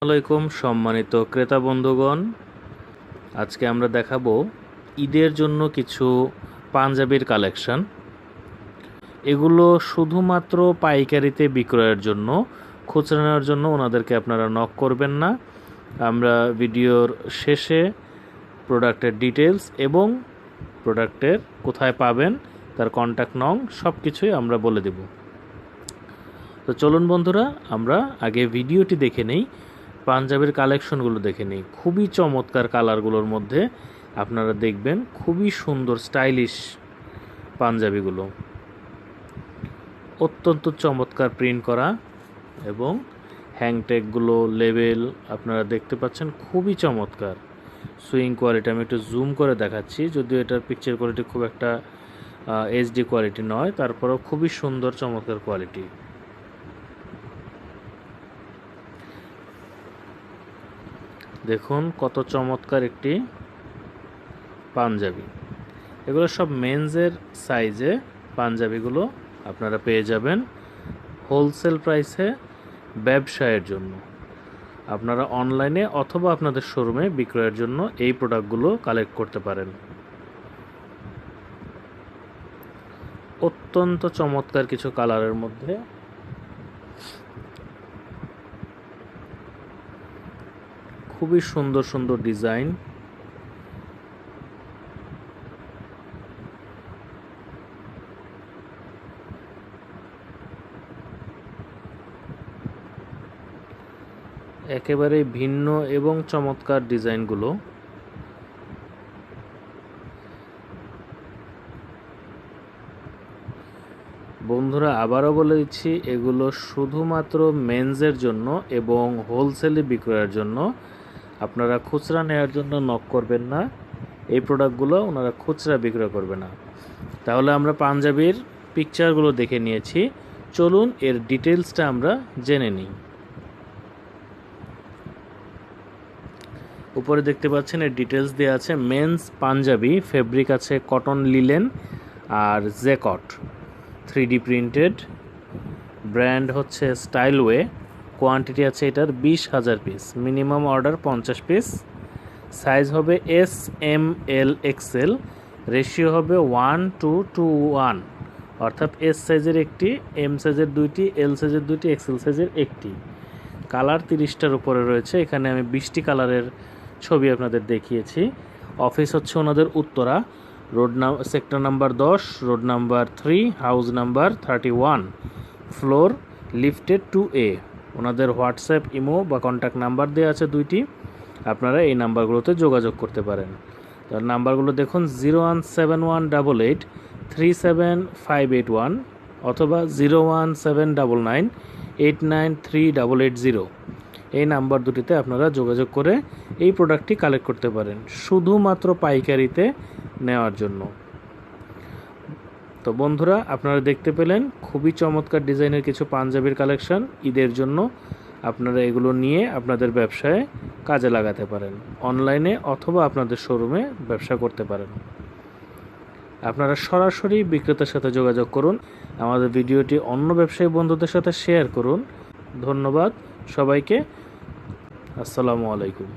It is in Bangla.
আসসালামু আলাইকুম সম্মানিত ক্রেতা বন্ধুগণ, আজকে আমরা দেখাবো ঈদের জন্য কিছু পাঞ্জাবির কালেকশন। এগুলো শুধুমাত্র পাইকারিতে বিক্রয়ের জন্য, খুচরা নেওয়ার জন্য ওনাদেরকে আপনারা নক করবেন না। আমরা ভিডিওর শেষে প্রোডাক্টের ডিটেলস এবং প্রোডাক্টের কোথায় পাবেন, তার কন্ট্যাক্ট নং সব কিছুই আমরা বলে দেব। তো চলুন বন্ধুরা, আমরা আগে ভিডিওটি দেখে নেই, পাঞ্জাবির কালেকশনগুলো দেখে নিই। খুবই চমৎকার কালারগুলোর মধ্যে আপনারা দেখবেন খুবই সুন্দর স্টাইলিশ পাঞ্জাবিগুলো, অত্যন্ত চমৎকার প্রিন্ট করা এবং হ্যাংটেকগুলো লেবেল আপনারা দেখতে পাচ্ছেন, খুবই চমৎকার সুইং কোয়ালিটি। আমি একটু জুম করে দেখাচ্ছি, যদিও এটার পিকচার কোয়ালিটি খুব একটা এইচডি কোয়ালিটি নয়, তারপরেও খুবই সুন্দর চমৎকার কোয়ালিটি। দেখুন কত চমৎকার একটি পাঞ্জাবি। এগুলো সব মেন্সের সাইজে পাঞ্জাবিগুলো আপনারা পেয়ে যাবেন হোলসেল প্রাইসে ব্যবসায়ের জন্য। আপনারা অনলাইনে অথবা আপনাদের শোরুমে বিক্রয়ের জন্য এই প্রোডাক্টগুলো কালেক্ট করতে পারেন। অত্যন্ত চমৎকার কিছু কালারের মধ্যে খুবই সুন্দর সুন্দর ডিজাইন। একেবারে ভিন্ন এবং চমৎকার ডিজাইনগুলো। বন্ধুরা আবারও বলে দিচ্ছি, এগুলো শুধুমাত্র মেন্সের জন্য এবং হোলসেলে বিক্রয়ের জন্য। আপনারা খুচরা নেওয়ার জন্য নক করবেন না, এই প্রোডাক্টগুলো ওনারা খুচরা বিক্রয় করবে না। তাহলে আমরা পাঞ্জাবির পিকচারগুলো দেখে নিয়েছি, চলুন এর ডিটেলসটা আমরা জেনে নিই। উপরে দেখতে পাচ্ছেন এর ডিটেলস দেওয়া আছে। মেন্স পাঞ্জাবি, ফেব্রিক আছে কটন লিলেন আর জেকট, 3D প্রিন্টেড, ব্র্যান্ড হচ্ছে স্টাইলওয়ে, কোয়ান্টিটি আছে এটার 20,000 piece, minimum order 50 piece, size হবে SML XL, রেশিও হবে 1:1, অর্থাৎ এস সাইজের একটি, এম সাইজের দুইটি, এল সাইজের দুইটি, এক্সেল সাইজের একটি। কালার 30টার উপরে রয়েছে, এখানে আমি 20টি কালারের ছবি আপনাদের দেখিয়েছি। অফিস হচ্ছে ওনাদের Uttara, sector number 10, road number 3, house number 31, floor lifted 2A। ওনাদের হোয়াটসঅ্যাপ, ইমো বা কন্ট্যাক্ট নাম্বার দেওয়া আছে দুইটি, আপনারা এই নাম্বারগুলোতে যোগাযোগ করতে পারেন। তার নাম্বারগুলো দেখুন, 01718837581 অথবা 01799893880। এই নাম্বার দুটিতে আপনারা যোগাযোগ করে এই প্রোডাক্টটি কালেক্ট করতে পারেন শুধুমাত্র পাইকারিতে নেওয়ার জন্য। তো বন্ধুরা আপনারা দেখতে পেলেন খুবই চমৎকার ডিজাইনের কিছু পাঞ্জাবির কালেকশন ঈদের জন্য। আপনারা এগুলো নিয়ে আপনাদের ব্যবসায় কাজে লাগাতে পারেন, অনলাইনে অথবা আপনাদের শোরুমে ব্যবসা করতে পারেন। আপনারা সরাসরি বিক্রেতার সাথে যোগাযোগ করুন। আমাদের ভিডিওটি অন্য ব্যবসায়ী বন্ধুদের সাথে শেয়ার করুন। ধন্যবাদ সবাইকে। আসসালামু আলাইকুম।